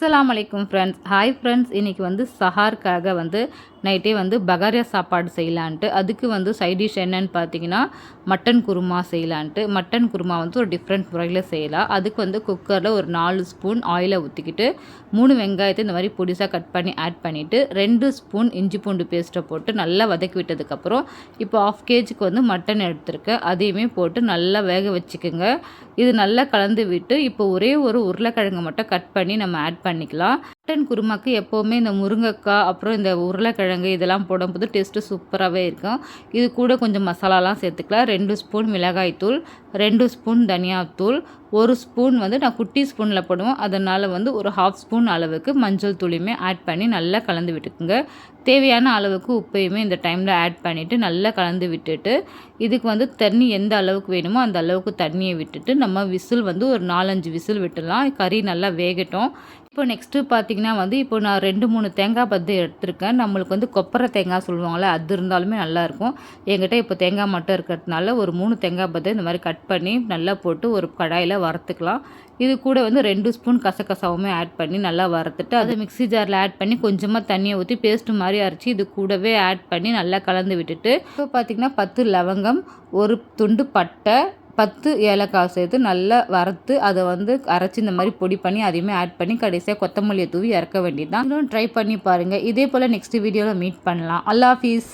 அஸ்ஸலாமு அலைக்கும் friends. Hi friends, இன்றைக்கி சஹாருக்காக நைட்டே பகாரியா சாப்பாடு செய்யலான்ட்டு, அதுக்கு சைட் டிஷ் என்னன்னு பார்த்தீங்கன்னா மட்டன் குருமா செய்யலான்ட்டு. மட்டன் குருமா ஒரு டிஃப்ரெண்ட் முறையில் செய்யலாம். அதுக்கு குக்கரில் ஒரு 4 ஸ்பூன் ஆயிலை ஊற்றிக்கிட்டு 3 வெங்காயத்தை இந்த மாதிரி பொடிசாக கட் பண்ணி ஆட் பண்ணிவிட்டு 2 ஸ்பூன் இஞ்சி பூண்டு பேஸ்ட்டை போட்டு நல்லா வதக்கி விட்டதுக்கப்புறம் இப்போ 1/2 கேஜிக்கு மட்டன் எடுத்துருக்கேன். அதையுமே போட்டு நல்லா வேக வச்சுக்கோங்க. இது நல்லா கலந்து விட்டு இப்போ ஒரே ஒரு உருளைக்கிழங்கு மட்டும் கட் பண்ணி நம்ம ஆட் பண்ணிக்கலாம். மட்டன் குருமாக்கு எப்போவுமே இந்த முருங்கைக்காய் அப்புறம் இந்த உருளைக்கிழங்கு இதெல்லாம் போடும்போது டேஸ்ட்டு சூப்பராகவே இருக்கும். இது கூட கொஞ்சம் மசாலாலாம் சேர்த்துக்கலாம். 2 ஸ்பூன் மிளகாய்த்தூள், 2 ஸ்பூன் தனியாத்தூள், 1 ஸ்பூன் நான் குட்டி ஸ்பூனில் போடுவோம். அதனால் ஒரு 1/2 ஸ்பூன் அளவுக்கு மஞ்சள் தூளையுமே ஆட் பண்ணி நல்லா கலந்து விட்டுக்குங்க. தேவையான அளவுக்கு உப்பையுமே இந்த டைமில் ஆட் பண்ணிவிட்டு நல்லா கலந்து விட்டுட்டு இதுக்கு தண்ணி எந்த அளவுக்கு வேணுமோ அந்த அளவுக்கு தண்ணியை விட்டுட்டு நம்ம விசில் ஒரு 4-5 விசில் விட்டுடலாம். கறி நல்லா வேகட்டும். இப்போ நெக்ஸ்ட்டு பார்த்திங்கன்னா இப்போ நான் 2-3 தேங்காய் பத்து எடுத்திருக்கேன். நம்மளுக்கு கொப்பரை தேங்காய் சொல்லுவாங்கள்ல, அது இருந்தாலுமே நல்லாயிருக்கும். என்கிட்ட இப்போ தேங்காய் மட்டும் இருக்கிறதுனால ஒரு 3 தேங்காய் பத்து இந்த மாதிரி கட் பண்ணி நல்லா போட்டு ஒரு கடாயில் வறுத்துக்கலாம். இது கூட 2 ஸ்பூன் கசகசாவுமே ஆட் பண்ணி நல்லா வறுத்துட்டு அதை மிக்ஸி ஜாரில் ஆட் பண்ணி கொஞ்சமாக தண்ணியை ஊற்றி பேஸ்ட்டு மாதிரி அரைச்சி இது கூடவே ஆட் பண்ணி நல்லா கலந்து விட்டுட்டு இப்போ பார்த்திங்கன்னா 10 லவங்கம், ஒரு துண்டு பட்டை, 10 ஏலக்காய் சேர்த்து நல்லா வறுத்து அதை அரைச்சி இந்த மாதிரி பொடி பண்ணி அதையுமே ஆட் பண்ணி கடைசியாக கொத்தமல்லியை தூவி இறக்க வேண்டியது தான். இன்னும் ட்ரை பண்ணி பாருங்கள். இதே போல் நெக்ஸ்ட் வீடியோவில் மீட் பண்ணலாம். அல்லாஹ் ஹாஃபிஸ்.